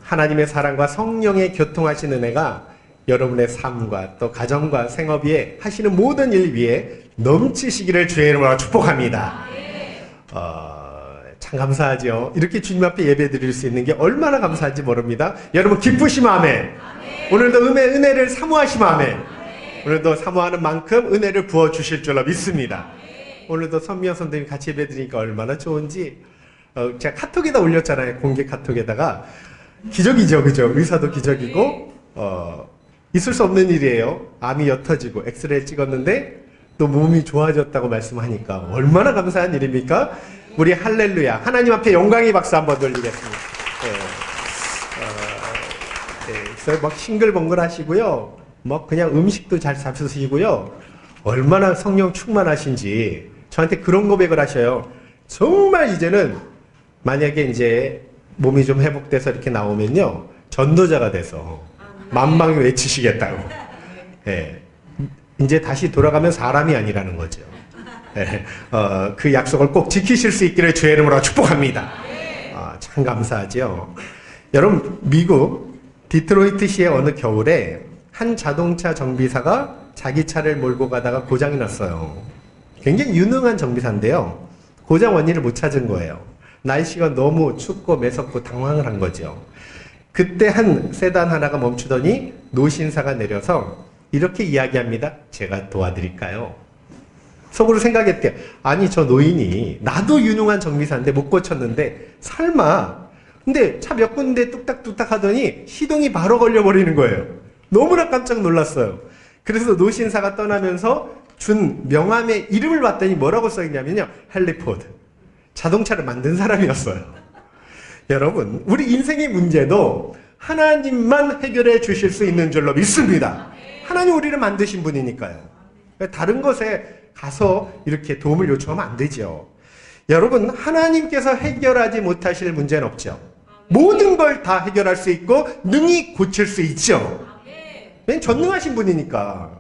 하나님의 사랑과 성령의 교통하신 은혜가 여러분의 삶과 또 가정과 생업에 하시는 모든 일 위에 넘치시기를 주의 이름으로 축복합니다. 참 감사하죠. 이렇게 주님 앞에 예배 드릴 수 있는 게 얼마나 감사한지 모릅니다. 여러분 기쁘시면 아멘. 오늘도 은혜를 사모하시면 아멘. 오늘도 사모하는 만큼 은혜를 부어주실 줄로 믿습니다. 오늘도 선미영 선생님이 같이 예배 드리니까 얼마나 좋은지. 제가 카톡에다 올렸잖아요. 공개 카톡에다가. 기적이죠, 그죠? 의사도 기적이고 있을 수 없는 일이에요. 암이 옅어지고 엑스레이 찍었는데 또 몸이 좋아졌다고 말씀하니까 얼마나 감사한 일입니까? 우리 할렐루야, 하나님 앞에 영광의 박수 한번 돌리겠습니다. 그래서 막 싱글벙글 하시고요, 막 그냥 음식도 잘 잡수시고요, 얼마나 성령 충만하신지 저한테 그런 고백을 하셔요. 정말 이제는 만약에 이제 몸이 좀 회복돼서 이렇게 나오면요, 전도자가 돼서 만방에 외치시겠다고. 이제 다시 돌아가면 사람이 아니라는 거죠. 그 약속을 꼭 지키실 수 있기를 주의 이름으로 축복합니다. 참 감사하죠. 여러분, 미국 디트로이트시의 어느 겨울에 한 자동차 정비사가 자기 차를 몰고 가다가 고장이 났어요. 굉장히 유능한 정비사인데요, 고장 원인을 못 찾은 거예요. 날씨가 너무 춥고 매섭고 당황을 한 거죠. 그때 한 세단 하나가 멈추더니 노신사가 내려서 이렇게 이야기합니다. 제가 도와드릴까요? 속으로 생각했대요. 아니, 저 노인이 나도 유능한 정비사인데 못 고쳤는데 설마. 근데 차 몇 군데 뚝딱뚝딱 하더니 시동이 바로 걸려버리는 거예요. 너무나 깜짝 놀랐어요. 그래서 노신사가 떠나면서 준 명함의 이름을 봤더니 뭐라고 써있냐면요, 헨리 포드. 자동차를 만든 사람이었어요. 여러분, 우리 인생의 문제도 하나님만 해결해 주실 수 있는 줄로 믿습니다. 하나님 우리를 만드신 분이니까요. 다른 것에 가서 이렇게 도움을 요청하면 안 되죠. 여러분, 하나님께서 해결하지 못하실 문제는 없죠. 모든 걸 다 해결할 수 있고 능히 고칠 수 있죠. 왜냐면 전능하신 분이니까.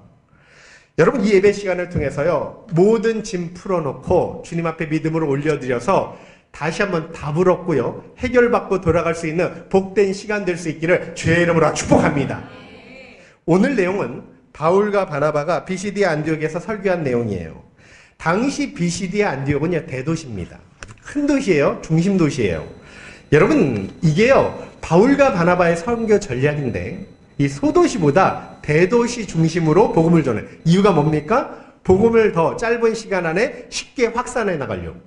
여러분, 이 예배 시간을 통해서요, 모든 짐 풀어놓고 주님 앞에 믿음으로 올려드려서 다시 한번 답을 얻고요, 해결받고 돌아갈 수 있는 복된 시간 될 수 있기를 주의 이름으로 축복합니다. 오늘 내용은 바울과 바나바가 비시디아 안디옥에서 설교한 내용이에요. 당시 비시디아 안디옥은요, 대도시입니다. 큰 도시예요. 중심 도시예요. 여러분, 이게요, 바울과 바나바의 선교 전략인데 이 소도시보다 대도시 중심으로 복음을 전해. 이유가 뭡니까? 복음을 더 짧은 시간 안에 쉽게 확산해 나가려고.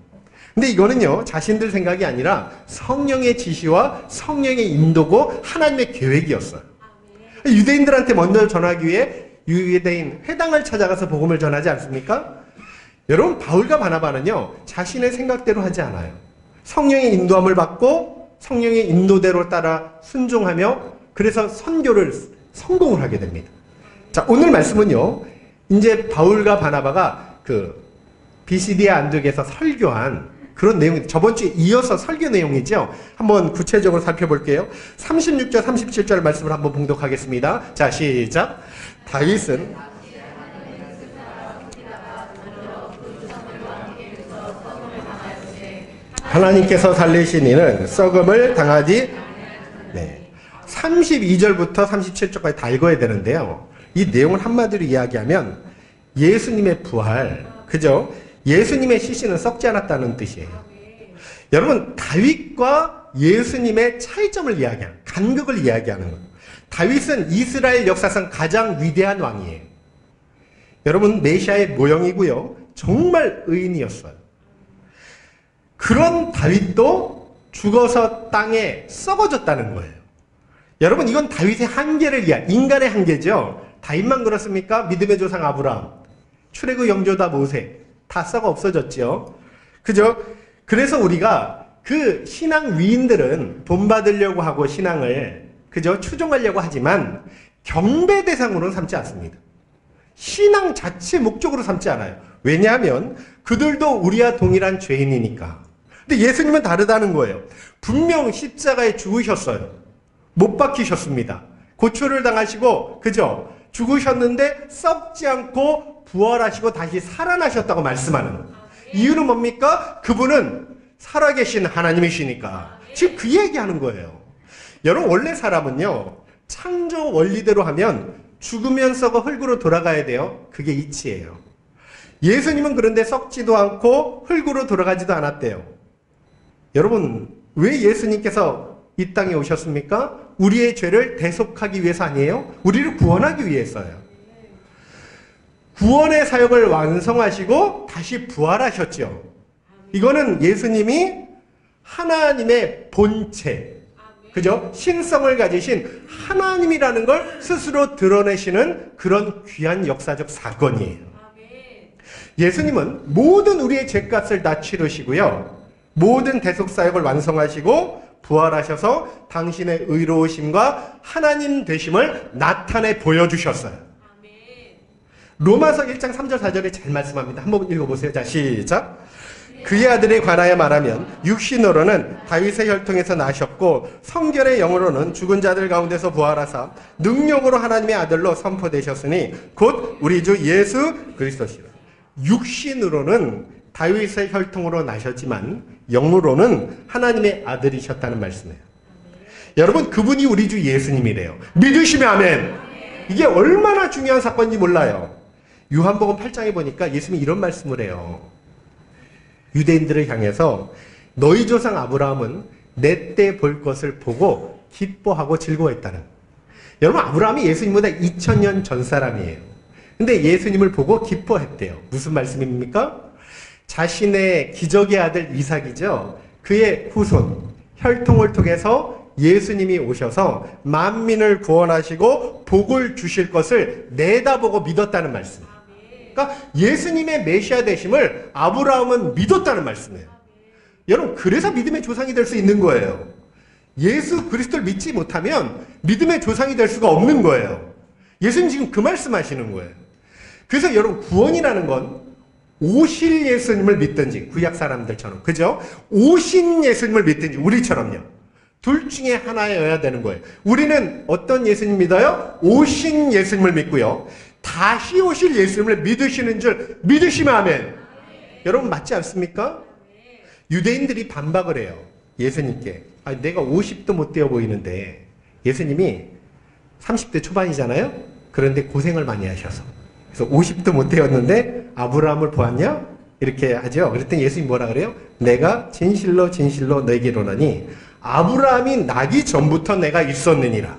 근데 이거는요, 자신들 생각이 아니라 성령의 지시와 성령의 인도고 하나님의 계획이었어요. 유대인들한테 먼저 전하기 위해 유대인 회당을 찾아가서 복음을 전하지 않습니까? 여러분, 바울과 바나바는요, 자신의 생각대로 하지 않아요. 성령의 인도함을 받고 성령의 인도대로 따라 순종하며 그래서 선교를 성공을 하게 됩니다. 자, 오늘 말씀은요, 이제 바울과 바나바가 그 비시디아 안디옥에서 설교한 그런 내용, 저번 주에 이어서 설교 내용이죠. 한번 구체적으로 살펴볼게요. 36절, 37절 말씀을 한번 봉독하겠습니다. 자, 시작. 다윗은 하나님께서 살리신 이는 썩음을 당하지. 네. 32절부터 37절까지 다 읽어야 되는데요. 이 내용을 한마디로 이야기하면 예수님의 부활, 그죠? 예수님의 시신은 썩지 않았다는 뜻이에요. 여러분, 다윗과 예수님의 차이점을 이야기하는, 간극을 이야기하는 거예요. 다윗은 이스라엘 역사상 가장 위대한 왕이에요. 여러분, 메시아의 모형이고요, 정말 의인이었어요. 그런 다윗도 죽어서 땅에 썩어졌다는 거예요. 여러분, 이건 다윗의 한계를 인간의 한계죠. 다윗만 그렇습니까? 믿음의 조상 아브라함, 출애굽 영조다 모세 다 썩어 없어졌죠. 그죠? 그래서 우리가 그 신앙 위인들은 본받으려고 하고 신앙을, 그죠? 추종하려고 하지만 경배 대상으로는 삼지 않습니다. 신앙 자체 목적으로 삼지 않아요. 왜냐하면 그들도 우리와 동일한 죄인이니까. 근데 예수님은 다르다는 거예요. 분명 십자가에 죽으셨어요. 못 박히셨습니다. 고초를 당하시고, 그죠? 죽으셨는데 썩지 않고 부활하시고 다시 살아나셨다고 말씀하는 거예요. 이유는 뭡니까? 그분은 살아계신 하나님이시니까. 지금 그 얘기하는 거예요. 여러분, 원래 사람은요, 창조 원리대로 하면 죽으면 썩어 흙으로 돌아가야 돼요. 그게 이치예요. 예수님은 그런데 썩지도 않고 흙으로 돌아가지도 않았대요. 여러분, 왜 예수님께서 이 땅에 오셨습니까? 우리의 죄를 대속하기 위해서 아니에요? 우리를 구원하기 위해서요. 구원의 사역을 완성하시고 다시 부활하셨죠. 이거는 예수님이 하나님의 본체, 그죠? 신성을 가지신 하나님이라는 걸 스스로 드러내시는 그런 귀한 역사적 사건이에요. 예수님은 모든 우리의 죄값을 다 치르시고요. 모든 대속사역을 완성하시고 부활하셔서 당신의 의로우심과 하나님 되심을 나타내 보여주셨어요. 로마서 1장 3절 4절에 잘 말씀합니다. 한번 읽어보세요. 자, 시작. 그의 아들에 관하여 말하면 육신으로는 다윗의 혈통에서 나셨고 성결의 영으로는 죽은 자들 가운데서 부활하사 능력으로 하나님의 아들로 선포되셨으니 곧 우리 주 예수 그리스도시라. 육신으로는 다윗의 혈통으로 나셨지만 영으로는 하나님의 아들이셨다는 말씀이에요. 여러분, 그분이 우리 주 예수님이래요. 믿으시면 아멘. 이게 얼마나 중요한 사건인지 몰라요. 요한복음 8장에 보니까 예수님이 이런 말씀을 해요. 유대인들을 향해서 너희 조상 아브라함은 내 때 볼 것을 보고 기뻐하고 즐거워했다는. 여러분, 아브라함이 예수님보다 2000년 전 사람이에요. 근데 예수님을 보고 기뻐했대요. 무슨 말씀입니까? 자신의 기적의 아들 이삭이죠. 그의 후손, 혈통을 통해서 예수님이 오셔서 만민을 구원하시고 복을 주실 것을 내다보고 믿었다는 말씀. 그러니까 예수님의 메시아 되심을 아브라함은 믿었다는 말씀이에요. 여러분, 그래서 믿음의 조상이 될 수 있는 거예요. 예수 그리스도를 믿지 못하면 믿음의 조상이 될 수가 없는 거예요. 예수님 지금 그 말씀하시는 거예요. 그래서 여러분, 구원이라는 건 오실 예수님을 믿든지, 구약 사람들처럼, 그죠? 오신 예수님을 믿든지, 우리처럼요. 둘 중에 하나여야 되는 거예요. 우리는 어떤 예수님 믿어요? 오신 예수님을 믿고요. 다시 오실 예수님을 믿으시는 줄 믿으시면 아멘. 여러분, 맞지 않습니까? 유대인들이 반박을 해요. 예수님께. 아니, 내가 50도 못 되어 보이는데 예수님이 30대 초반이잖아요? 그런데 고생을 많이 하셔서. 그래서 50도 못 되었는데 아브라함을 보았냐? 이렇게 하죠. 그랬더니 예수님이 뭐라 그래요? 내가 진실로 진실로 너에게 이르노니 아브라함이 나기 전부터 내가 있었느니라.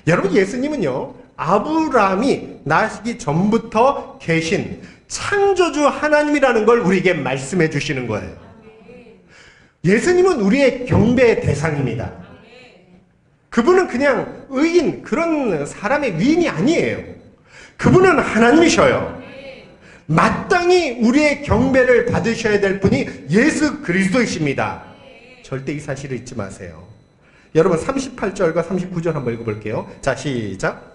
여러분, 예수님은요, 아브라함이 나시기 전부터 계신 창조주 하나님이라는 걸 우리에게 말씀해 주시는 거예요. 예수님은 우리의 경배의 대상입니다. 그분은 그냥 의인, 그런 사람의 위인이 아니에요. 그분은 하나님이셔요. 마땅히 우리의 경배를 받으셔야 될 분이 예수 그리스도이십니다. 절대 이 사실을 잊지 마세요. 여러분, 38절과 39절 한번 읽어볼게요. 자, 시작.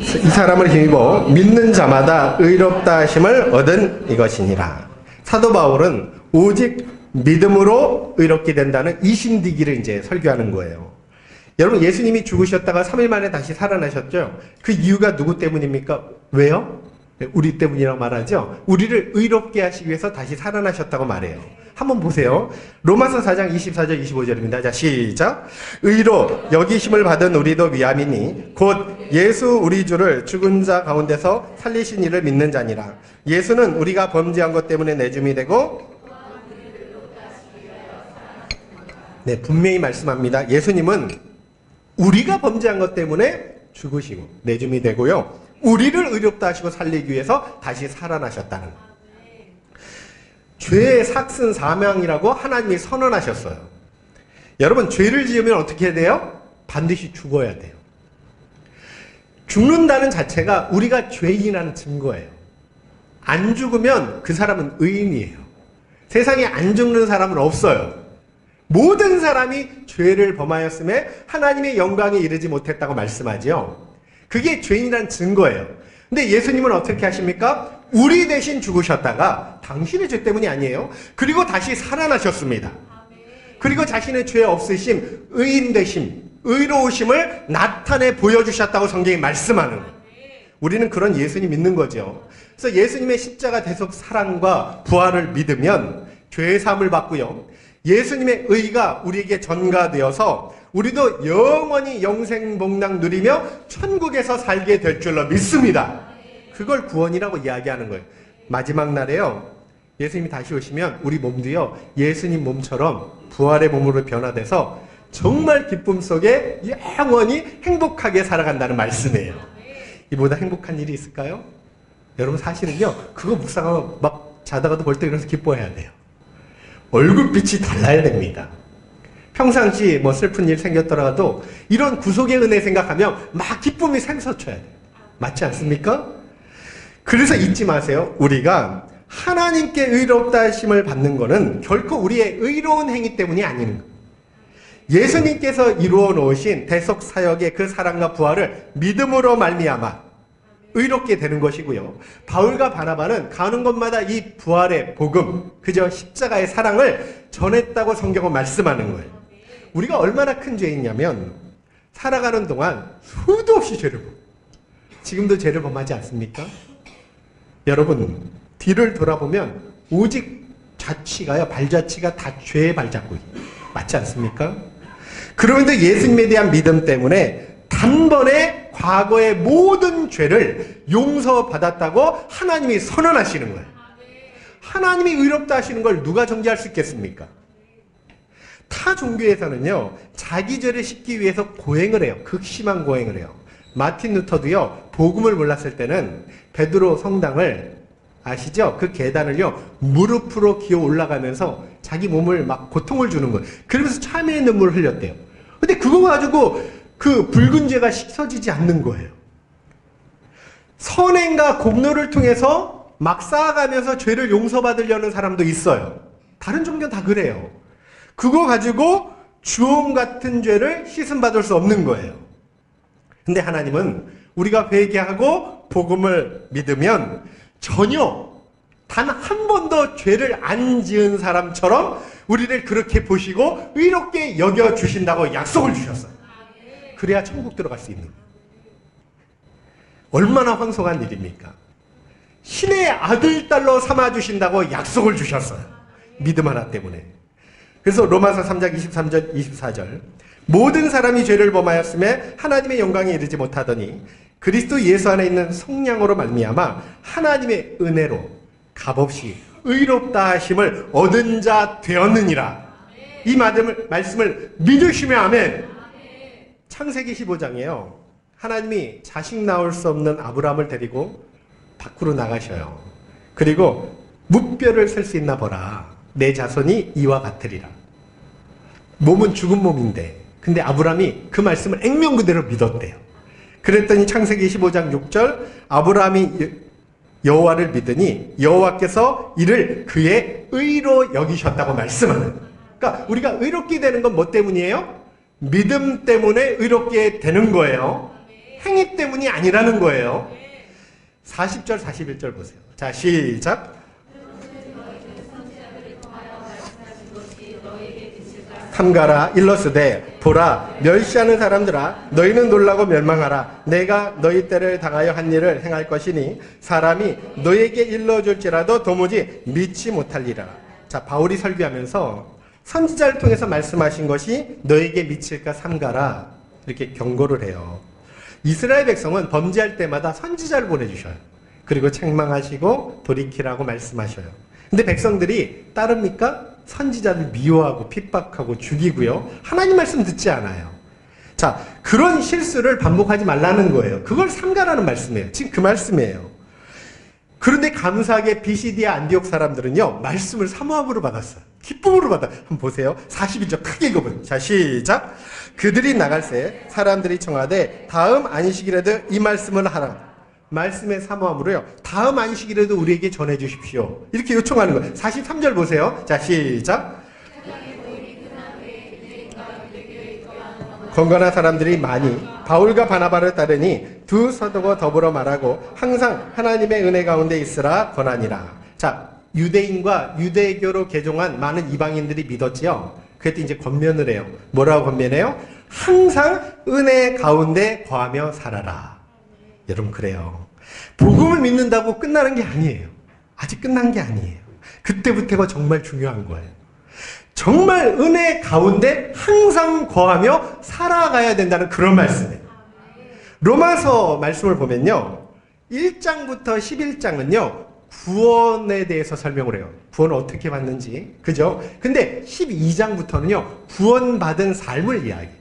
이 사람을 힘입어 믿는 자마다 의롭다 하심을 얻은 이것이니라. 사도 바울은 오직 믿음으로 의롭게 된다는 이신디기를 이제 설교하는 거예요. 여러분, 예수님이 죽으셨다가 3일 만에 다시 살아나셨죠? 그 이유가 누구 때문입니까? 왜요? 우리 때문이라고 말하죠? 우리를 의롭게 하시기 위해서 다시 살아나셨다고 말해요. 한번 보세요. 로마서 4장 24절 25절입니다. 자, 시작. 의로 여기심을 받은 우리도 위함이니 곧 예수 우리 주를 죽은 자 가운데서 살리신 이를 믿는 자니라. 예수는 우리가 범죄한 것 때문에 내줌이 되고, 네, 분명히 말씀합니다. 예수님은 우리가 범죄한 것 때문에 죽으시고 내줌이 되고요, 우리를 의롭다 하시고 살리기 위해서 다시 살아나셨다는 거예요. 죄의 삭슨 사명이라고 하나님이 선언하셨어요. 여러분, 죄를 지으면 어떻게 해야 돼요? 반드시 죽어야 돼요. 죽는다는 자체가 우리가 죄인이라는 증거예요. 안 죽으면 그 사람은 의인이에요. 세상에 안 죽는 사람은 없어요. 모든 사람이 죄를 범하였음에 하나님의 영광에 이르지 못했다고 말씀하죠. 그게 죄인이라는 증거예요. 근데 예수님은 어떻게 하십니까? 우리 대신 죽으셨다가 당신의 죄 때문이 아니에요. 그리고 다시 살아나셨습니다. 그리고 자신의 죄 없으심, 의인 되심, 의로우심을 나타내 보여주셨다고 성경이 말씀하는 거예요. 우리는 그런 예수님 믿는 거죠. 그래서 예수님의 십자가 대속 사랑과 부활을 믿으면 죄의 사함을 받고요. 예수님의 의가 우리에게 전가되어서 우리도 영원히 영생복락 누리며 천국에서 살게 될 줄로 믿습니다. 그걸 구원이라고 이야기하는 거예요. 마지막 날에요. 예수님이 다시 오시면 우리 몸도요. 예수님 몸처럼 부활의 몸으로 변화돼서 정말 기쁨 속에 영원히 행복하게 살아간다는 말씀이에요. 이보다 행복한 일이 있을까요? 여러분 사실은요. 그거 묵상하면 막 자다가도 벌떡 일어나서 기뻐해야 돼요. 얼굴빛이 달라야 됩니다. 평상시 뭐 슬픈 일 생겼더라도 이런 구속의 은혜 생각하면 막 기쁨이 샘솟쳐야 돼요. 맞지 않습니까? 그래서 잊지 마세요. 우리가 하나님께 의롭다 하심을 받는 것은 결코 우리의 의로운 행위 때문이 아닌 거예요. 예수님께서 이루어 놓으신 대속 사역의 그 사랑과 부활을 믿음으로 말미암아 의롭게 되는 것이고요. 바울과 바나바는 가는 곳마다 이 부활의 복음, 그저 십자가의 사랑을 전했다고 성경은 말씀하는 거예요. 우리가 얼마나 큰 죄인냐면 살아가는 동안 수도 없이 죄를 범. 지금도 죄를 범하지 않습니까? 여러분 뒤를 돌아보면 오직 자취가요, 발자취가 다 죄의 발자국이에요. 맞지 않습니까? 그런데 예수님에 대한 믿음 때문에 단번에 과거의 모든 죄를 용서받았다고 하나님이 선언하시는 거예요. 하나님이 의롭다 하시는 걸 누가 정죄할 수 있겠습니까? 타 종교에서는요, 자기 죄를 씻기 위해서 고행을 해요. 극심한 고행을 해요. 마틴 루터도요, 복음을 몰랐을 때는 베드로 성당을 아시죠? 그 계단을요, 무릎으로 기어 올라가면서 자기 몸을 막 고통을 주는 거예요. 그러면서 참회의 눈물을 흘렸대요. 근데 그거 가지고 그 붉은 죄가 씻어지지 않는 거예요. 선행과 공로를 통해서 막 쌓아가면서 죄를 용서받으려는 사람도 있어요. 다른 종교는 다 그래요. 그거 가지고 주홍 같은 죄를 씻음받을 수 없는 거예요. 근데 하나님은 우리가 회개하고 복음을 믿으면 전혀 단 한 번도 죄를 안 지은 사람처럼 우리를 그렇게 보시고 의롭게 여겨주신다고 약속을 주셨어요. 그래야 천국 들어갈 수 있는 거예요. 얼마나 황송한 일입니까? 신의 아들, 딸로 삼아주신다고 약속을 주셨어요. 믿음 하나 때문에. 그래서 로마서 3장 23절, 24절 모든 사람이 죄를 범하였음에 하나님의 영광에 이르지 못하더니 그리스도 예수 안에 있는 성령으로 말미암아 하나님의 은혜로 값없이 의롭다 하심을 얻은 자 되었느니라. 이 말씀을 믿으시면 아멘. 창세기 15장이에요. 하나님이 자식 낳을 수 없는 아브라함을 데리고 밖으로 나가셔요. 그리고 무뼈를 셀 수 있나 보라. 내 자손이 이와 같으리라. 몸은 죽은 몸인데 근데 아브라함이 그 말씀을 액면 그대로 믿었대요. 그랬더니 창세기 15장 6절 아브라함이 여호와를 믿으니 여호와께서 이를 그의 의로 여기셨다고 말씀하는. 그러니까 우리가 의롭게 되는 건 뭐 때문이에요? 믿음 때문에 의롭게 되는 거예요. 행위 때문이 아니라는 거예요. 40절 41절 보세요. 자 시작. 삼가라 일러스되 보라 멸시하는 사람들아 너희는 놀라고 멸망하라. 내가 너희 때를 당하여 한 일을 행할 것이니 사람이 너희에게 일러줄지라도 도무지 믿지 못할리라. 자 바울이 설교하면서 선지자를 통해서 말씀하신 것이 너에게 미칠까 삼가라 이렇게 경고를 해요. 이스라엘 백성은 범죄할 때마다 선지자를 보내주셔요. 그리고 책망하시고 돌이키라고 말씀하셔요. 근데 백성들이 따릅니까? 선지자를 미워하고 핍박하고 죽이고요. 하나님 말씀 듣지 않아요. 자, 그런 실수를 반복하지 말라는 거예요. 그걸 삼가라는 말씀이에요. 지금 그 말씀이에요. 그런데 감사하게 비시디아 안디옥 사람들은요. 말씀을 사모함으로 받았어요. 기쁨으로 받아. 한번 보세요. 42절 크게 읽어보세요. 자, 시작. 그들이 나갈새 사람들이 청하되 다음 안식일에도 이 말씀을 하라. 말씀의 사모함으로요. 다음 안식일에도 우리에게 전해 주십시오. 이렇게 요청하는 거예요. 43절 보세요. 자, 시작. 건건한 사람들이 많이 바울과 바나바를 따르니 두 서도가 더불어 말하고 항상 하나님의 은혜 가운데 있으라 권하니라. 자, 유대인과 유대교로 개종한 많은 이방인들이 믿었지요. 그랬더니 이제 권면을 해요. 뭐라고 권면해요? 항상 은혜 가운데 거하며 살아라. 여러분 그래요. 복음을 믿는다고 끝나는 게 아니에요. 아직 끝난 게 아니에요. 그때부터가 정말 중요한 거예요. 정말 은혜 가운데 항상 거하며 살아가야 된다는 그런 말씀이에요. 로마서 말씀을 보면요. 1장부터 11장은요. 구원에 대해서 설명을 해요. 구원을 어떻게 받는지. 그죠? 근데 12장부터는요. 구원받은 삶을 이야기해요.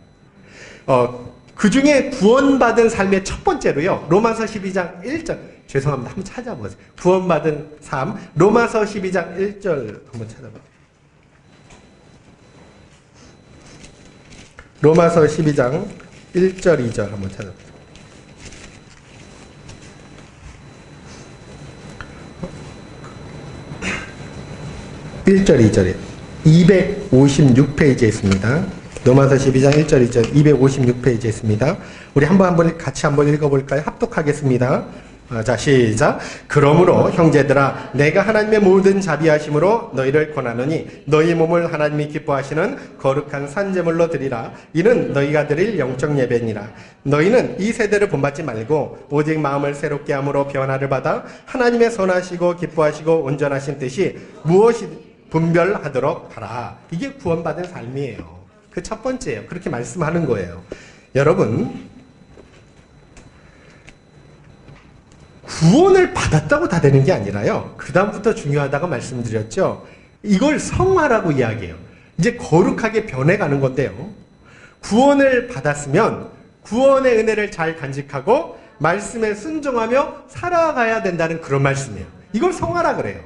그 중에 구원받은 삶의 첫 번째로요. 로마서 12장 1절. 죄송합니다. 한번 찾아보세요. 구원받은 삶. 로마서 12장 1절 한번 찾아보세요. 로마서 12장 1절 2절 한번 찾아보세요. 1절 2절이에요. 256페이지에 있습니다. 로마서 12장 1절 2절 256페이지에 있습니다. 우리 같이 한번 읽어볼까요? 합독하겠습니다. 자, 시작. 그러므로 형제들아 내가 하나님의 모든 자비하심으로 너희를 권하노니 너희 몸을 하나님이 기뻐하시는 거룩한 산제물로 드리라. 이는 너희가 드릴 영적 예배니라. 너희는 이 세대를 본받지 말고 오직 마음을 새롭게 함으로 변화를 받아 하나님의 선하시고 기뻐하시고 온전하신 뜻이 무엇이 분별하도록 하라. 이게 구원받은 삶이에요. 그 첫 번째예요. 그렇게 말씀하는 거예요. 여러분, 구원을 받았다고 다 되는 게 아니라요. 그 다음부터 중요하다고 말씀드렸죠. 이걸 성화라고 이야기해요. 이제 거룩하게 변해가는 건데요. 구원을 받았으면 구원의 은혜를 잘 간직하고 말씀에 순종하며 살아가야 된다는 그런 말씀이에요. 이걸 성화라 그래요.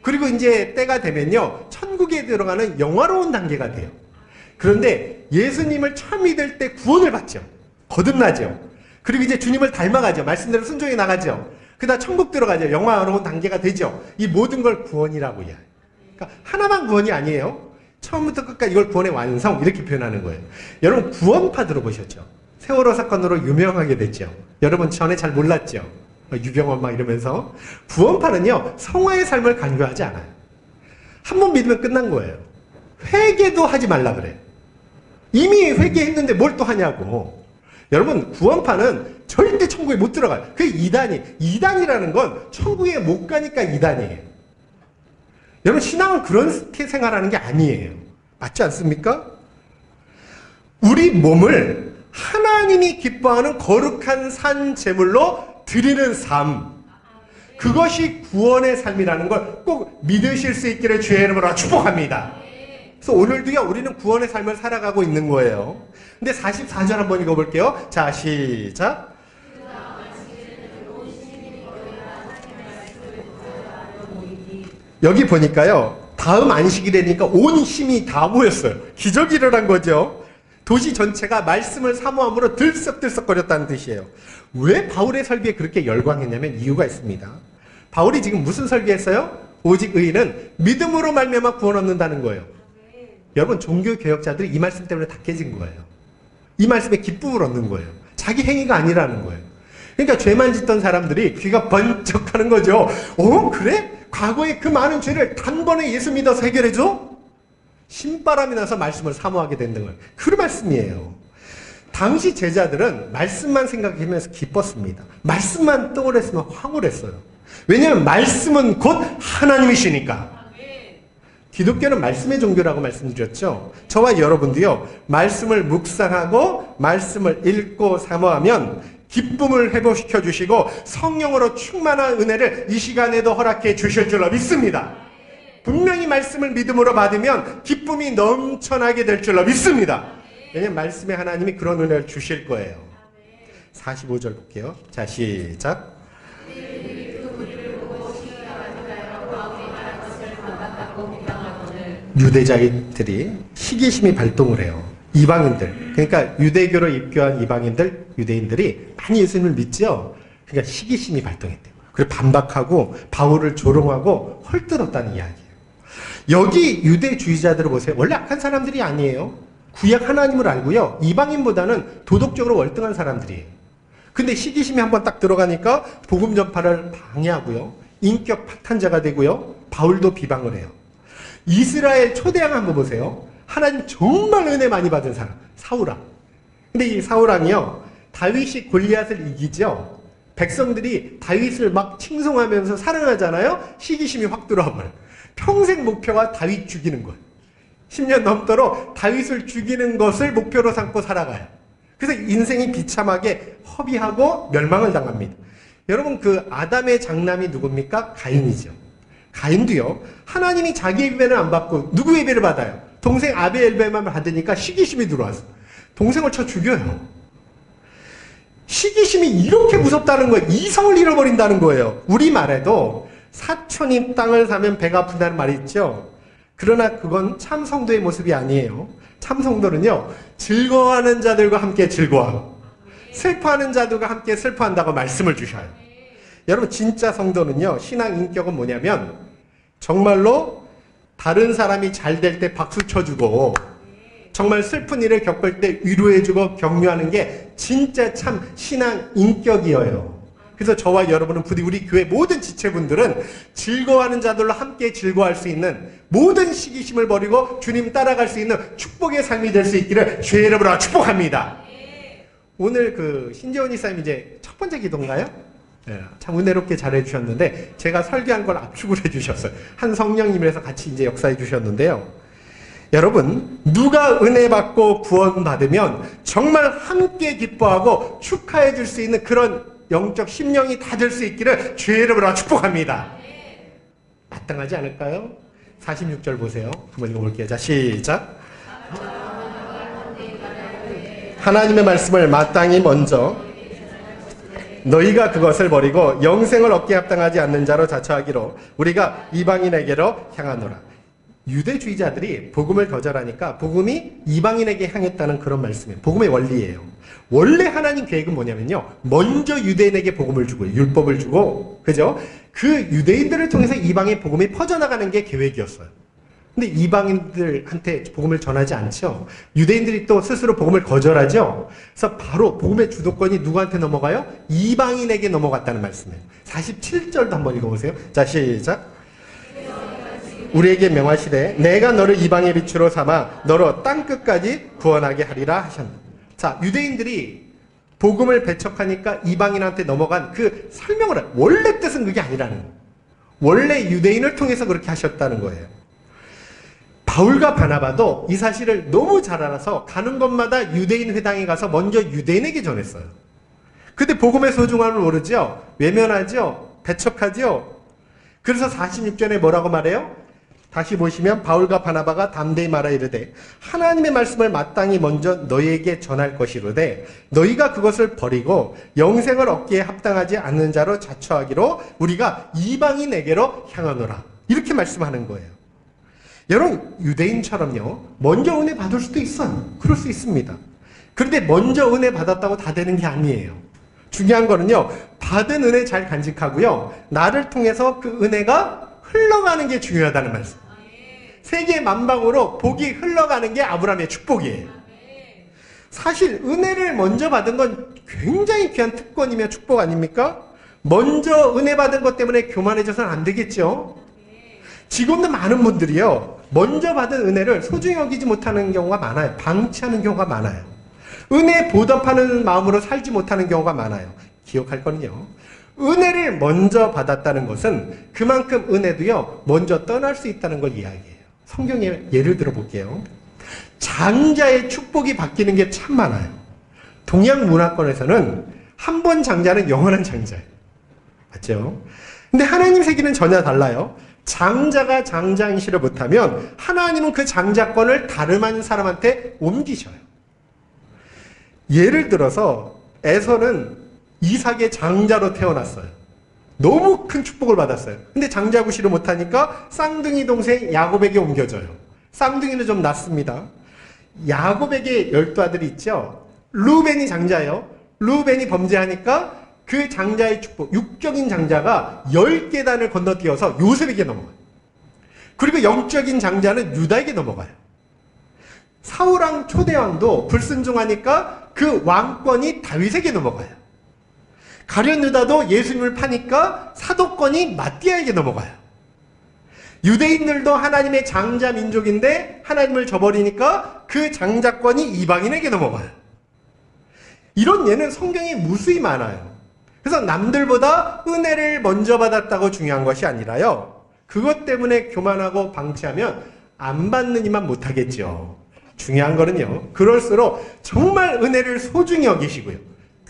그리고 이제 때가 되면요. 천국에 들어가는 영화로운 단계가 돼요. 그런데 예수님을 처음 믿을 때 구원을 받죠. 거듭나죠. 그리고 이제 주님을 닮아가죠. 말씀대로 순종해 나가죠. 그다음 천국 들어가죠. 영화로운 단계가 되죠. 이 모든 걸 구원이라고 해요. 그러니까 하나만 구원이 아니에요. 처음부터 끝까지 이걸 구원의 완성 이렇게 표현하는 거예요. 여러분 구원파 들어보셨죠? 세월호 사건으로 유명하게 됐죠. 여러분 전에 잘 몰랐죠? 유병원 막 이러면서. 구원파는요. 성화의 삶을 강요하지 않아요. 한 번 믿으면 끝난 거예요. 회개도 하지 말라 그래요. 이미 회개했는데 뭘 또 하냐고. 여러분 구원파는 절대 천국에 못 들어가요. 그게 이단이라는 건 천국에 못 가니까 이단이에요. 여러분 신앙은 그렇게 생활하는 게 아니에요. 맞지 않습니까? 우리 몸을 하나님이 기뻐하는 거룩한 산 제물로 드리는 삶, 그것이 구원의 삶이라는 걸 꼭 믿으실 수 있기를 주의 이름으로 축복합니다. 그래서 오늘도요 우리는 구원의 삶을 살아가고 있는 거예요. 근데 44절 한번 읽어볼게요. 자, 시작. 여기 보니까요 다음 안식일이니까 온 힘이 다 모였어요. 기적이 일어난 거죠. 도시 전체가 말씀을 사모함으로 들썩들썩거렸다는 뜻이에요. 왜 바울의 설교에 그렇게 열광했냐면 이유가 있습니다. 바울이 지금 무슨 설교했어요? 오직 의인은 믿음으로 말미암아 구원 얻는다는 거예요. 여러분 종교개혁자들이 이 말씀 때문에 다 깨진 거예요. 이 말씀에 기쁨을 얻는 거예요. 자기 행위가 아니라는 거예요. 그러니까 죄만 짓던 사람들이 귀가 번쩍하는 거죠. 그래? 과거에 그 많은 죄를 단번에 예수 믿어서 해결해줘? 신바람이 나서 말씀을 사모하게 된다는 거예요. 그 말씀이에요. 당시 제자들은 말씀만 생각하면서 기뻤습니다. 말씀만 떠올렸으면 황홀했어요. 왜냐하면 말씀은 곧 하나님이시니까. 기독교는 말씀의 종교라고 말씀드렸죠. 저와 여러분도요. 말씀을 묵상하고 말씀을 읽고 사모하면 기쁨을 회복시켜 주시고 성령으로 충만한 은혜를 이 시간에도 허락해 주실 줄로 믿습니다. 분명히 말씀을 믿음으로 받으면 기쁨이 넘쳐나게 될 줄로 믿습니다. 왜냐하면 말씀의 하나님이 그런 은혜를 주실 거예요. 45절 볼게요. 자, 시작. 유대자들이 시기심이 발동을 해요. 이방인들, 그러니까 유대교로 입교한 유대인들이 많이 예수님을 믿죠. 그러니까 시기심이 발동했대요. 그리고 반박하고 바울을 조롱하고 헐뜯었다는 이야기예요. 여기 유대주의자들을 보세요. 원래 악한 사람들이 아니에요. 구약 하나님을 알고요. 이방인보다는 도덕적으로 월등한 사람들이에요. 근데 시기심이 한번 딱 들어가니까 복음 전파를 방해하고요. 인격 파탄자가 되고요. 바울도 비방을 해요. 이스라엘 초대왕 한번 보세요. 하나님 정말 은혜 많이 받은 사람 사울왕. 근데 이 사울왕이요 다윗이 골리앗을 이기죠. 백성들이 다윗을 막 칭송하면서 사랑하잖아요. 시기심이 확 들어와버려요. 평생 목표가 다윗 죽이는 거예요. 10년 넘도록 다윗을 죽이는 것을 목표로 삼고 살아가요. 그래서 인생이 비참하게 허비하고 멸망을 당합니다. 여러분, 그 아담의 장남이 누굽니까? 가인이죠. 가인도요, 하나님이 자기 예배는 안 받고 누구 예배를 받아요? 동생 아벨 예배만 받으니까 시기심이 들어와서 동생을 쳐 죽여요. 시기심이 이렇게 무섭다는 거예요. 이성을 잃어버린다는 거예요. 우리말에도 사촌이 땅을 사면 배가 아픈다는 말이 있죠. 그러나 그건 참 성도의 모습이 아니에요. 참 성도는요, 즐거워하는 자들과 함께 즐거워하고 슬퍼하는 자들과 함께 슬퍼한다고 말씀을 주셔요. 여러분, 진짜 성도는요, 신앙 인격은 뭐냐면 정말로 다른 사람이 잘 될 때 박수 쳐주고 정말 슬픈 일을 겪을 때 위로해주고 격려하는 게 진짜 참 신앙 인격이에요. 그래서 저와 여러분은 부디 우리 교회 모든 지체분들은 즐거워하는 자들로 함께 즐거워할 수 있는, 모든 시기심을 버리고 주님 따라갈 수 있는 축복의 삶이 될 수 있기를 주의 이름으로 축복합니다. 오늘 그 신재원 이사님 이제 첫 번째 기도인가요? 네, 참 은혜롭게 잘해주셨는데 제가 설교한 걸 압축을 해주셨어요. 한 성령님이라서 같이 이제 역사해 주셨는데요. 여러분, 누가 은혜 받고 구원 받으면 정말 함께 기뻐하고 축하해 줄 수 있는 그런 영적 심령이 다 될 수 있기를 주의 이름으로 축복합니다. 마땅하지 않을까요? 46절 보세요. 한번 읽어볼게요. 자, 시작. 하나님의 말씀을 마땅히 먼저 너희가 그것을 버리고 영생을 얻기에 합당하지 않는 자로 자처하기로 우리가 이방인에게로 향하노라. 유대주의자들이 복음을 거절하니까 복음이 이방인에게 향했다는 그런 말씀이에요. 복음의 원리예요. 원래 하나님 계획은 뭐냐면요, 먼저 유대인에게 복음을 주고 율법을 주고, 그죠? 그 유대인들을 통해서 이방의 복음이 퍼져나가는 게 계획이었어요. 근데 이방인들한테 복음을 전하지 않죠. 유대인들이 또 스스로 복음을 거절하죠. 그래서 바로 복음의 주도권이 누구한테 넘어가요? 이방인에게 넘어갔다는 말씀이에요. 47절도 한번 읽어보세요. 자, 시작. 우리에게 명하시되 내가 너를 이방의 빛으로 삼아 너로 땅끝까지 구원하게 하리라 하셨다. 자, 유대인들이 복음을 배척하니까 이방인한테 넘어간 그 설명을 해요. 원래 뜻은 그게 아니라는 거예요. 원래 유대인을 통해서 그렇게 하셨다는 거예요. 바울과 바나바도 이 사실을 너무 잘 알아서 가는 곳마다 유대인 회당에 가서 먼저 유대인에게 전했어요. 근데 복음의 소중함을 모르죠? 외면하죠? 배척하죠? 그래서 46절에 뭐라고 말해요? 다시 보시면 바울과 바나바가 담대히 말하 이르되 하나님의 말씀을 마땅히 먼저 너희에게 전할 것이로되 너희가 그것을 버리고 영생을 얻기에 합당하지 않는 자로 자처하기로 우리가 이방인에게로 향하노라. 이렇게 말씀하는 거예요. 여러분, 유대인처럼요, 먼저 은혜 받을 수도 있어요. 그럴 수 있습니다. 그런데 먼저 은혜 받았다고 다 되는 게 아니에요. 중요한 거는요, 받은 은혜 잘 간직하고요, 나를 통해서 그 은혜가 흘러가는 게 중요하다는 말씀. 세계 만방으로 복이 흘러가는 게 아브라함의 축복이에요. 사실 은혜를 먼저 받은 건 굉장히 귀한 특권이며 축복 아닙니까? 먼저 은혜 받은 것 때문에 교만해져서는 안 되겠죠. 지금도 많은 분들이요, 먼저 받은 은혜를 소중히 여기지 못하는 경우가 많아요. 방치하는 경우가 많아요. 은혜에 보답하는 마음으로 살지 못하는 경우가 많아요. 기억할 거는요, 은혜를 먼저 받았다는 것은 그만큼 은혜도요, 먼저 떠날 수 있다는 걸 이야기해요. 성경에 예를 들어 볼게요. 장자의 축복이 바뀌는 게 참 많아요. 동양 문화권에서는 한 번 장자는 영원한 장자예요. 맞죠? 근데 하나님 세계는 전혀 달라요. 장자가 장자 행실을 못하면 하나님은 그 장자권을 다른 한 사람한테 옮기셔요. 예를 들어서 에서는 이삭의 장자로 태어났어요. 너무 큰 축복을 받았어요. 근데 장자구실을 못하니까 쌍둥이 동생 야곱에게 옮겨져요. 쌍둥이는 좀 낫습니다. 야곱에게 12아들이 있죠. 루벤이 장자예요. 루벤이 범죄하니까 그 장자의 축복, 육적인 장자가 10계단을 건너뛰어서 요셉에게 넘어가요. 그리고 영적인 장자는 유다에게 넘어가요. 사울왕 초대왕도 불순종하니까 그 왕권이 다윗에게 넘어가요. 가룟 유다도 예수님을 파니까 사도권이 마띠아에게 넘어가요. 유대인들도 하나님의 장자 민족인데 하나님을 저버리니까 그 장자권이 이방인에게 넘어가요. 이런 예는 성경에 무수히 많아요. 그래서 남들보다 은혜를 먼저 받았다고 중요한 것이 아니라요. 그것 때문에 교만하고 방치하면 안 받는 이만 못하겠죠. 중요한 거는요. 그럴수록 정말 은혜를 소중히 여기시고요.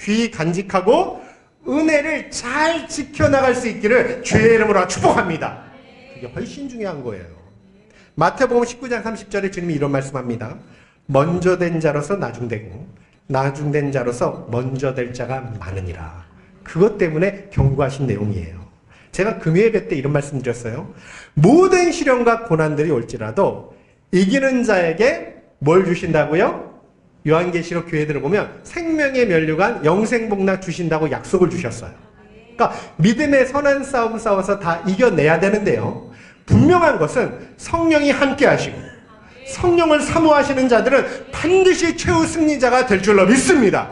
귀 간직하고 은혜를 잘 지켜나갈 수 있기를 주의 이름으로 축복합니다. 그게 훨씬 중요한 거예요. 마태복음 19장 30절에 주님이 이런 말씀합니다. 먼저 된 자로서 나중되고 나중된 자로서 먼저 될 자가 많으니라. 그것 때문에 경고하신 내용이에요. 제가 금요예배 때 이런 말씀 드렸어요. 모든 시련과 고난들이 올지라도 이기는 자에게 뭘 주신다고요? 요한계시록 교회들을 보면 생명의 면류관 영생복락 주신다고 약속을 주셨어요. 그러니까 믿음의 선한 싸움 싸워서 다 이겨내야 되는데요. 분명한 것은 성령이 함께 하시고 성령을 사모하시는 자들은 반드시 최후 승리자가 될 줄로 믿습니다.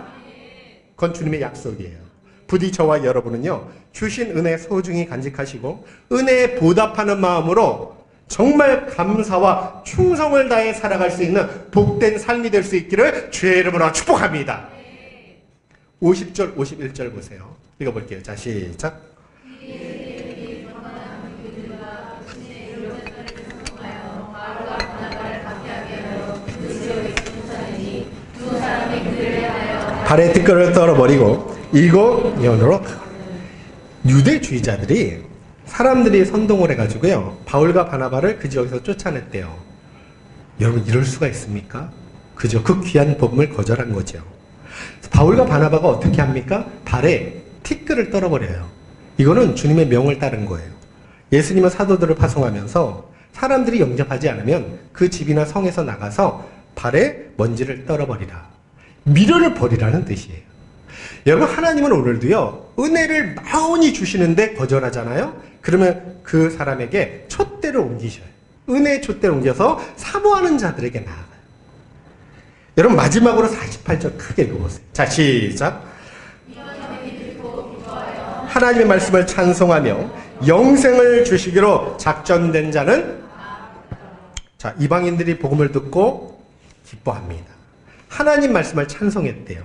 그건 주님의 약속이에요. 부디 저와 여러분은요, 주신 은혜 소중히 간직하시고 은혜에 보답하는 마음으로 정말 감사와 충성을 다해 살아갈 수 있는 복된 삶이 될 수 있기를 주의 이름으로 축복합니다. 50절, 51절 보세요. 읽어볼게요. 자, 시작. 발에 티끌을 떨어버리고 일곱년으로 유대주의자들이 사람들이 선동을 해가지고요. 바울과 바나바를 그 지역에서 쫓아냈대요. 여러분 이럴 수가 있습니까? 그저 그 귀한 복음을 거절한 거죠. 바울과 바나바가 어떻게 합니까? 발에 티끌을 떨어버려요. 이거는 주님의 명을 따른 거예요. 예수님은 사도들을 파송하면서 사람들이 영접하지 않으면 그 집이나 성에서 나가서 발에 먼지를 떨어버리라. 미련을 버리라는 뜻이에요. 여러분 하나님은 오늘도요. 은혜를 마온히 주시는데 거절하잖아요. 그러면 그 사람에게 촛대를 옮기셔요. 은혜의 촛대를 옮겨서 사모하는 자들에게 나아가요. 여러분 마지막으로 48절 크게 읽어보세요. 자 시작. 하나님의 말씀을 찬송하며 영생을 주시기로 작정된 자는 자 이방인들이 복음을 듣고 기뻐합니다. 하나님 말씀을 찬송했대요.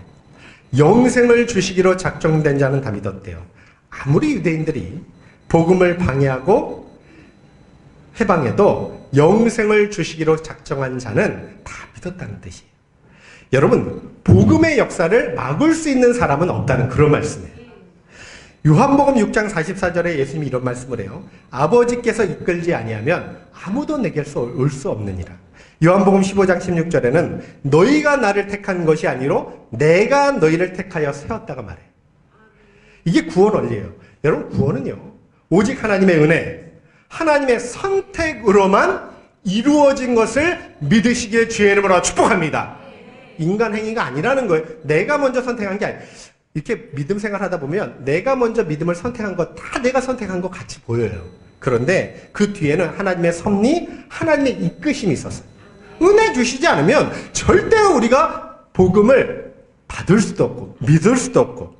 영생을 주시기로 작정된 자는 다 믿었대요. 아무리 유대인들이 복음을 방해하고 해방해도 영생을 주시기로 작정한 자는 다 믿었다는 뜻이에요. 여러분 복음의 역사를 막을 수 있는 사람은 없다는 그런 말씀이에요. 요한복음 6장 44절에 예수님이 이런 말씀을 해요. 아버지께서 이끌지 아니하면 아무도 내게서 올 수 없느니라. 요한복음 15장 16절에는 너희가 나를 택한 것이 아니로 내가 너희를 택하여 세웠다가 말해요. 이게 구원 원리예요. 여러분 구원은요. 오직 하나님의 은혜, 하나님의 선택으로만 이루어진 것을 믿으시길 주의 이름으로 축복합니다. 인간 행위가 아니라는 거예요. 내가 먼저 선택한 게 아니에요. 이렇게 믿음 생활하다 보면 내가 먼저 믿음을 선택한 거 다 내가 선택한 것 같이 보여요. 그런데 그 뒤에는 하나님의 섭리, 하나님의 이끄심이 있었어요. 은혜 주시지 않으면 절대로 우리가 복음을 받을 수도 없고 믿을 수도 없고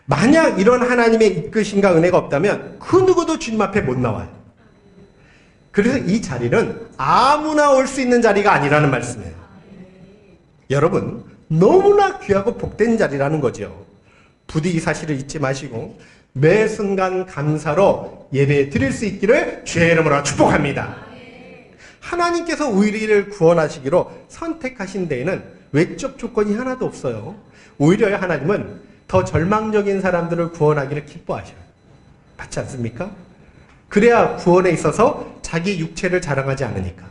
만약 이런 하나님의 이끄심과 은혜가 없다면 그 누구도 주님 앞에 못 나와요. 그래서 이 자리는 아무나 올 수 있는 자리가 아니라는 말씀이에요. 여러분 너무나 귀하고 복된 자리라는 거죠. 부디 이 사실을 잊지 마시고 매 순간 감사로 예배 드릴 수 있기를 주의 이름으로 축복합니다. 하나님께서 우리를 구원하시기로 선택하신 데에는 외적 조건이 하나도 없어요. 오히려 하나님은 더 절망적인 사람들을 구원하기를 기뻐하셔요. 맞지 않습니까? 그래야 구원에 있어서 자기 육체를 자랑하지 않으니까.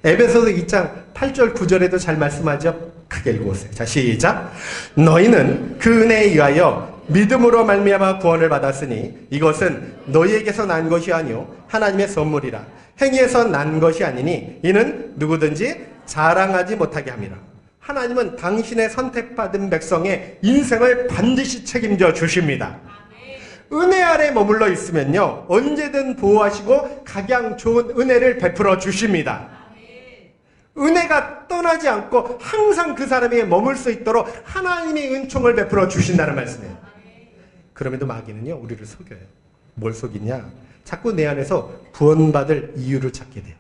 에베소서 2장 8절 9절에도 잘 말씀하죠. 크게 읽어보세요. 자 시작. 너희는 그 은혜에 의하여 믿음으로 말미암아 구원을 받았으니 이것은 너희에게서 난 것이 아니요 하나님의 선물이라. 행위에서 난 것이 아니니 이는 누구든지 자랑하지 못하게 함이라. 하나님은 당신의 선택받은 백성의 인생을 반드시 책임져 주십니다. 은혜 아래 머물러 있으면요 언제든 보호하시고 각양 좋은 은혜를 베풀어 주십니다. 은혜가 떠나지 않고 항상 그 사람에게 머물 수 있도록 하나님의 은총을 베풀어 주신다는 말씀이에요. 그럼에도 마귀는요 우리를 속여요. 뭘 속이냐? 자꾸 내 안에서 구원받을 이유를 찾게 돼요.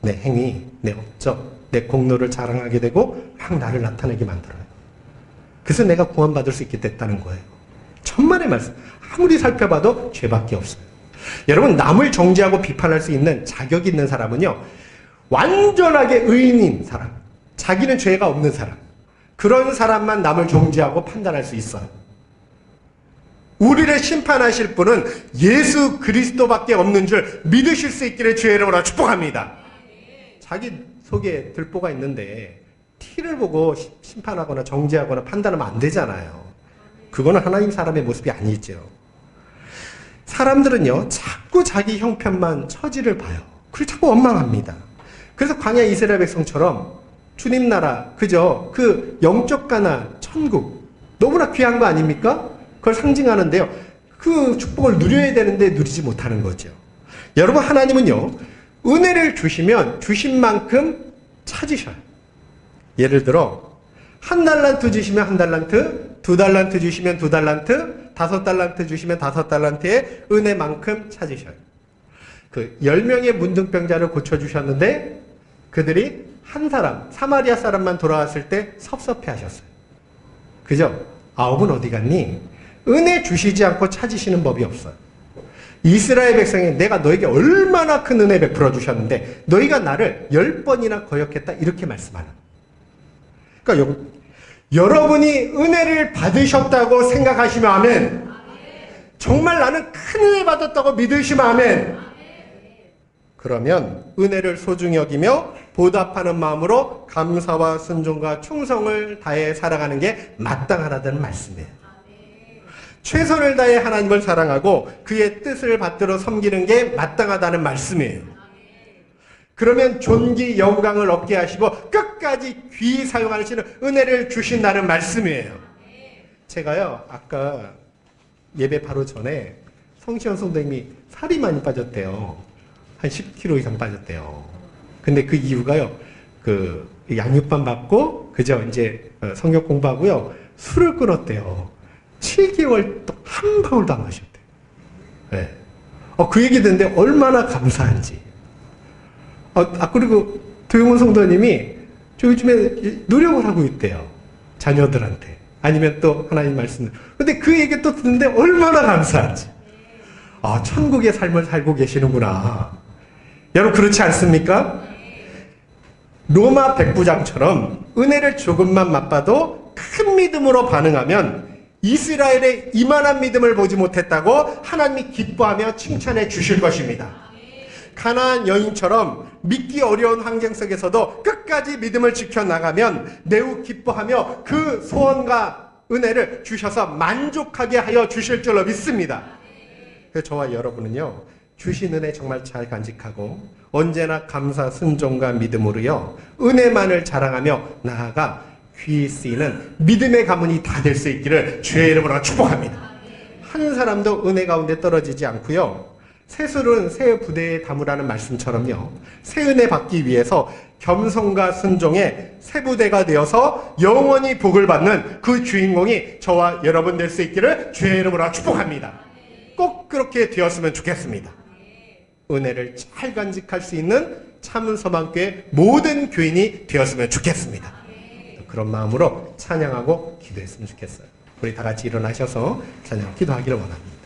내 행위, 내 업적, 내 공로를 자랑하게 되고 막 나를 나타내게 만들어요. 그래서 내가 구원받을 수 있게 됐다는 거예요. 천만의 말씀. 아무리 살펴봐도 죄밖에 없어요. 여러분, 남을 정죄하고 비판할 수 있는 자격이 있는 사람은요, 완전하게 의인인 사람, 자기는 죄가 없는 사람, 그런 사람만 남을 정죄하고 판단할 수 있어요. 우리를 심판하실 분은 예수 그리스도밖에 없는 줄 믿으실 수 있기를 주의 이름으로 축복합니다. 자기 속에 들보가 있는데 티를 보고 심판하거나 정죄하거나 판단하면 안 되잖아요. 그거는 하나님 사람의 모습이 아니죠. 사람들은요, 자꾸 자기 형편만 처지를 봐요. 그리고 자꾸 원망합니다. 그래서 광야 이스라엘 백성처럼 주님 나라, 그죠? 그 영적 가나안, 천국, 너무나 귀한 거 아닙니까? 그걸 상징하는데요. 그 축복을 누려야 되는데 누리지 못하는 거죠. 여러분, 하나님은요, 은혜를 주시면 주신 만큼 찾으셔요. 예를 들어, 1달란트 주시면 1달란트, 2달란트 주시면 2달란트, 5달란트 주시면 5달란트의 은혜만큼 찾으셔요. 그 10명의 문둥병자를 고쳐주셨는데 그들이 한 사람, 사마리아 사람만 돌아왔을 때 섭섭해 하셨어요. 그죠? 9은 어디 갔니? 은혜 주시지 않고 찾으시는 법이 없어요. 이스라엘 백성이 내가 너에게 얼마나 큰 은혜 베풀어 주셨는데 너희가 나를 10번이나 거역했다, 이렇게 말씀하는. 그러니까 여러분이 은혜를 받으셨다고 생각하시면 아멘. 정말 나는 큰 은혜 받았다고 믿으시면 아멘. 그러면 은혜를 소중히 여기며 보답하는 마음으로 감사와 순종과 충성을 다해 살아가는 게 마땅하다는 말씀이에요. 최선을 다해 하나님을 사랑하고 그의 뜻을 받들어 섬기는 게 마땅하다는 말씀이에요. 그러면 존귀 영광을 얻게 하시고 끝까지 귀히 사용하시는 은혜를 주신다는 말씀이에요. 제가요, 아까 예배 바로 전에 성시현 선생님이 살이 많이 빠졌대요. 한 10kg 이상 빠졌대요. 근데 그 이유가요, 그 양육반 받고, 그죠? 이제 성경 공부하고요, 술을 끊었대요. 7개월 또 한 방울도 안 마셨대요. 네. 그 얘기 듣는데 얼마나 감사한지. 그리고 도영훈 성도님이 저 요즘에 노력을 하고 있대요. 자녀들한테. 아니면 또 하나님 말씀. 근데 그 얘기 또 듣는데 얼마나 감사한지. 천국의 삶을 살고 계시는구나. 여러분, 그렇지 않습니까? 로마 백부장처럼 은혜를 조금만 맛봐도 큰 믿음으로 반응하면 이스라엘의 이만한 믿음을 보지 못했다고 하나님이 기뻐하며 칭찬해 주실 것입니다. 가나안 여인처럼 믿기 어려운 환경 속에서도 끝까지 믿음을 지켜나가면 매우 기뻐하며 그 소원과 은혜를 주셔서 만족하게 하여 주실 줄로 믿습니다. 그래서 저와 여러분은요, 주신 은혜 정말 잘 간직하고 언제나 감사, 순종과 믿음으로요, 은혜만을 자랑하며 나아가 귀히 쓰이는 믿음의 가문이 다 될 수 있기를 주의 이름으로 축복합니다. 한 사람도 은혜 가운데 떨어지지 않고요, 새술은 새 부대에 담으라는 말씀처럼요, 새 은혜 받기 위해서 겸손과 순종의 새 부대가 되어서 영원히 복을 받는 그 주인공이 저와 여러분 될 수 있기를 주의 이름으로 축복합니다. 꼭 그렇게 되었으면 좋겠습니다. 은혜를 잘 간직할 수 있는 참은서방교회 모든 교인이 되었으면 좋겠습니다. 그런 마음으로 찬양하고 기도했으면 좋겠어요. 우리 다 같이 일어나셔서 찬양 기도하기를 원합니다.